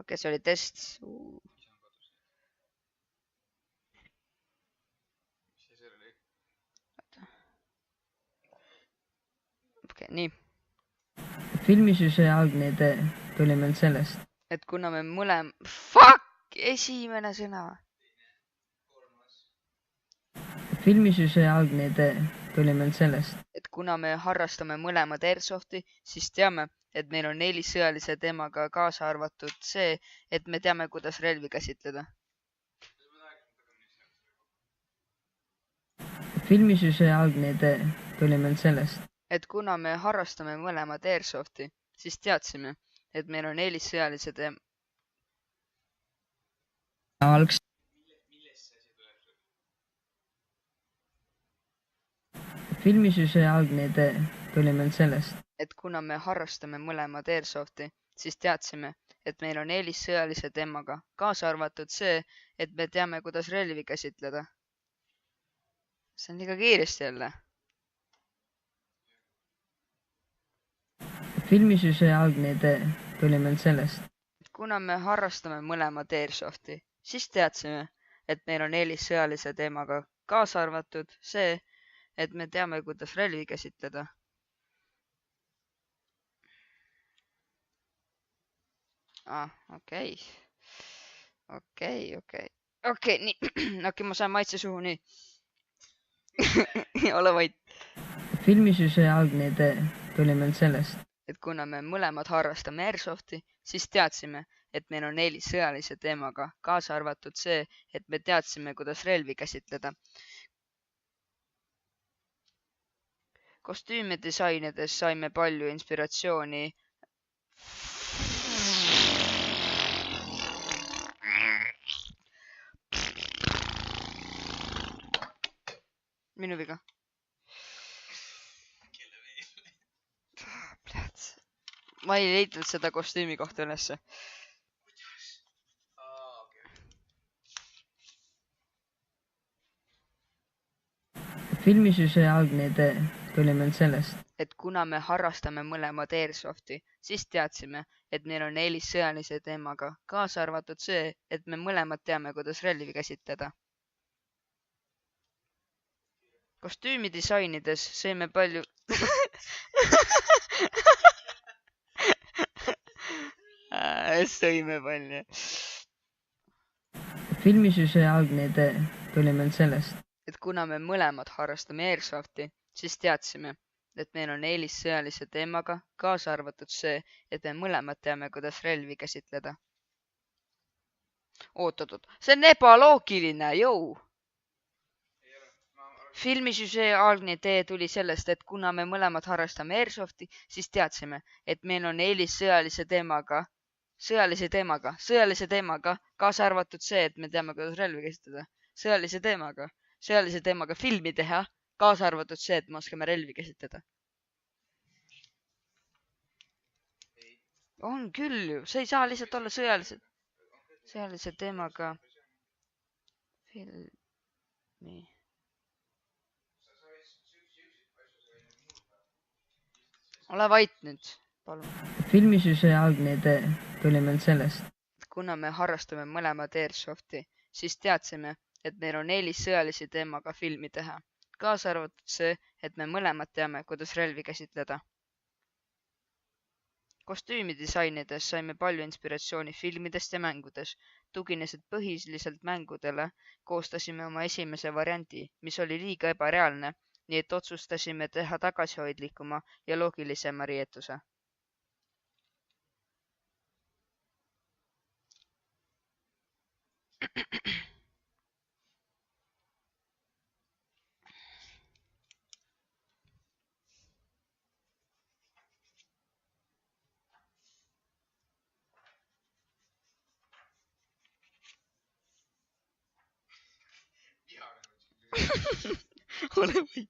Okei, see oli test. Okei, nii. Filmisüžee algne idee tuli meil sellest. Et kuna me Fuck! Esimene sõna. Filmisüžee algne idee tuli meil sellest. Et kuna me harrastame mõlemad Airsofti, siis teame, et meil on 4 sõjalise teemaga kaasa arvatud see, et me teame, kuidas relvi käsitleda. Filmisüžee algne idee tuli meil sellest. Et kuna me harrastame mõlemad Airsofti, siis teadsime, et meil on 4 sõjalise teema. Filmisüžee algne idee tuli meil sellest. Et kuna me harrastame mõlemad Airsofti, siis teadsime, et meil on 4 sõjalise teemaga, kaasa arvatud see, et me teame, kuidas relvi käsitleda. See on liiga kiiresti jälle. Filmisüžee algne idee tuli meil sellest. Et kuna me harrastame mõlemad Airsofti, siis teadsime, et meil on 4 sõjalise teemaga, kaasa arvatud see, et me teame, kuidas relvi käsitleda. Okei, nii. Okei, ma sain maitse suhu, nii. Ole vait. Filmisüžee algne idee tuli meil sellest. Et kuna me mõlemad harrastame Airsofti, siis teadsime, et meil on 4 sõjalise teemaga, kaasa arvatud see, et me teadsime, kuidas relvi käsitleda. Kostüümi disainides saime palju inspiratsiooni minu viga. Ma ei leidnud seda kostüümi kohta ülesse. Filmisüžee algne idee tuli meil sellest. Et kuna me harrastame mõlemad Airsofti, siis teadsime, et meil on 4 sõjalise teemaga, kaasa arvatud see, et me mõlemad teame, kuidas relvi käsitleda. Kostüümi disainides saime palju sõime palju. Filmisüžee algne idee tuli meil sellest. Et kuna me mõlemad harrastame Airsofti, siis teadsime, et meil on 4 sõjalise teemaga, kaasa arvatud see, et me mõlemad teame, kuidas relvi käsitleda. Ootatud. See on ebaloogiline, jõu! Filmisüžee algne idee tuli sellest, et kuna me mõlemad harrastame Airsofti, siis teadsime, et meil on 4 sõjalise teemaga, kaasa arvatud see, et me teame, kuidas relvi käsitleda. Sõjalise teemaga filmi teha, kaasa arvatud see, et me oskame relvi käsitleda. On küll ju, see ei saa lihtsalt olla sõjalise teemaga filmi. Ole vait nüüd, palun. Filmisüžee algne idee tuli meil sellest. Kuna me harrastame mõlemad Airsofti, siis teadsime, et meil on 4 sõjalise teemaga filmi teha. Kaasa arvatud see, et me mõlemad teame, kuidas relvi käsitleda. Kostüümi disainides saime palju inspiratsiooni filmidest ja mängudes. Tuginesid põhiliselt mängudele, koostasime oma esimese variandi, mis oli liiga ebareaalne, nii et otsustasime teha tagasihoidlikuma ja loogilisema riietuse. Ole või.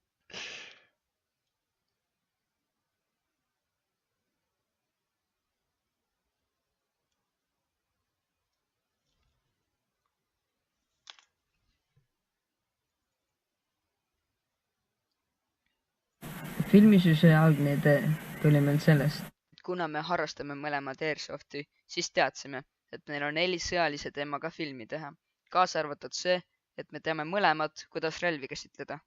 Filmisüžee algne idee tuli meil sellest. Kuna me harrastame mõlemad Airsofti, siis teadsime, et meil on 4 sõjalise teemaga filmi teha, kaasa arvatud see, et me teame mõlemad, kuidas relvi käsitleda.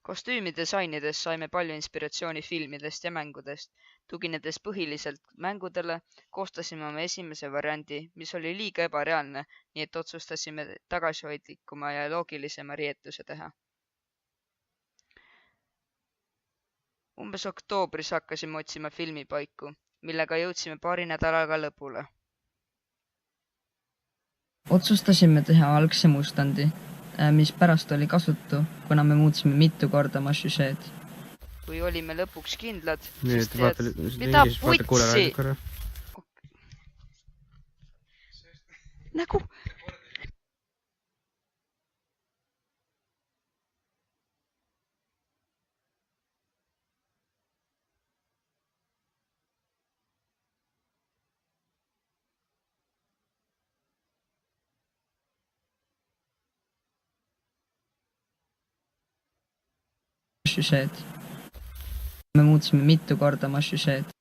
Kostüümidisainides saime palju inspiratsiooni filmidest ja mängudest. Tuginedes põhiliselt mängudele, koostasime oma esimese variandi, mis oli liiga ebareaalne, nii et otsustasime tagasihoidlikuma ja loogilisema riietuse teha. Umbes oktoobris hakkasime otsima filmipaiku, millega jõudsime paari nädalaga lõpule. Otsustasime teha algse mustandi, mis pärast oli kasutu, kuna me muutsime mitu korda oma süžeed. Kui olime lõpuks kindlad, Nii, siis mida putsi? Nagu... Süžeed. Me muutsime mitu korda oma süžeed.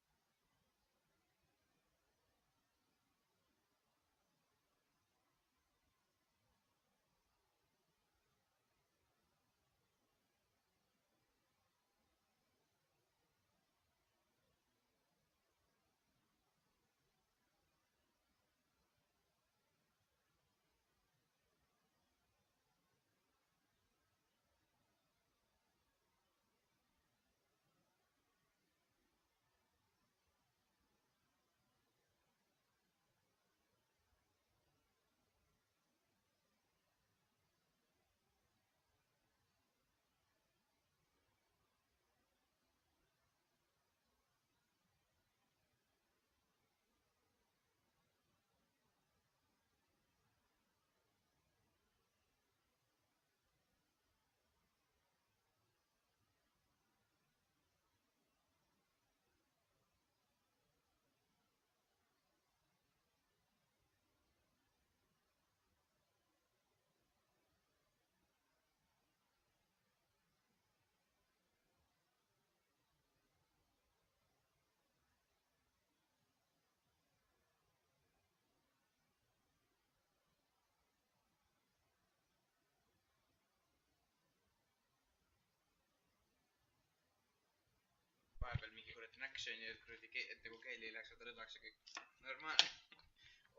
Vahepeal mingi kuradi action ja kuradi, et nagu keeli ei läheks, võtta rõdvaks ja kõik normaalne.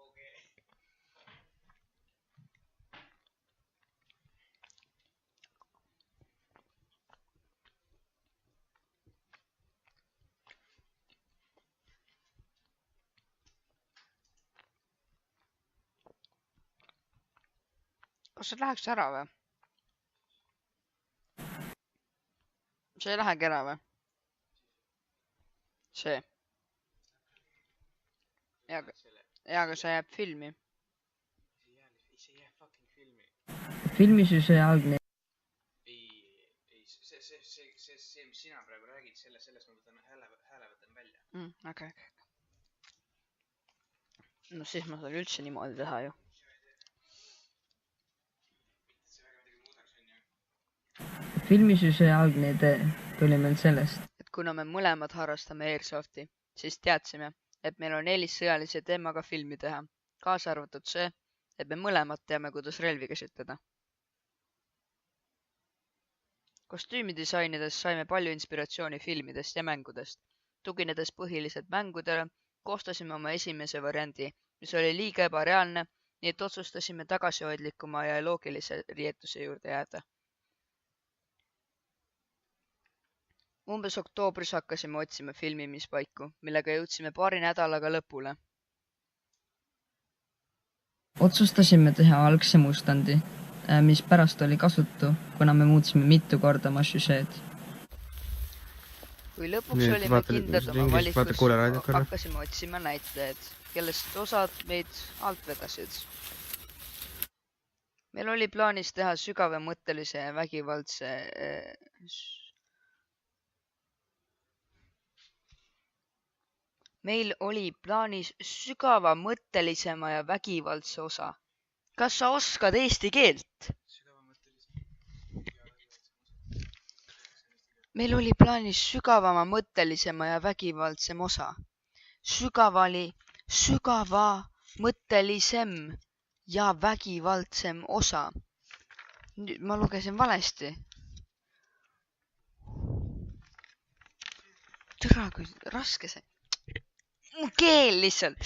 Okei. Kas see läheks ära või? See ei lähegi ära või? See. Ja, aga see jääb filmi. See jääb fucking filmi. Filmisüse algne. Ei, see, mis sina praegu räägid, sellest ma võtan hääle võtan välja. Okei. No siis ma saan üldse niimoodi teha ju. Filmisüse algne idee tuli meil sellest. Et kuna me mõlemad harrastame Airsofti, siis teadsime, et meil on 4 sõjalise teemaga filmi teha, kaasa arvatud see, et me mõlemad teame, kuidas relvi käsitleda. Kostüümidisainides saime palju inspiratsiooni filmidest ja mängudest. Tuginedes põhiliselt mängudele, koostasime oma esimese variandi, mis oli liiga ebareaalne, nii et otsustasime tagasihoidlikuma ja loogilise riietuse juurde jääda. Umbes oktoobris hakkasime otsima filmimispaiku, millega jõudsime paari nädalaga lõpule. Otsustasime teha algse mustandi, mis pärast oli kasutu, kuna me muutsime mitu korda oma süžeed. Kui lõpuks olime kindlad oma valikus, hakkasime otsima näitlejaid, kellest osad meid alt vedasid. Meil oli plaanis teha sügavamõttelise ja vägivaldse Meil oli plaanis sügavamõttelisema ja vägivaldse osa. Kas sa oskad eesti keelt? Meil oli plaanis sügavamõttelisema ja vägivaldsem osa. sügavamõttelisem ja vägivaldsem osa. Nüüd ma lugesin valesti. Türa, kui raske see. Mu keel lihtsalt.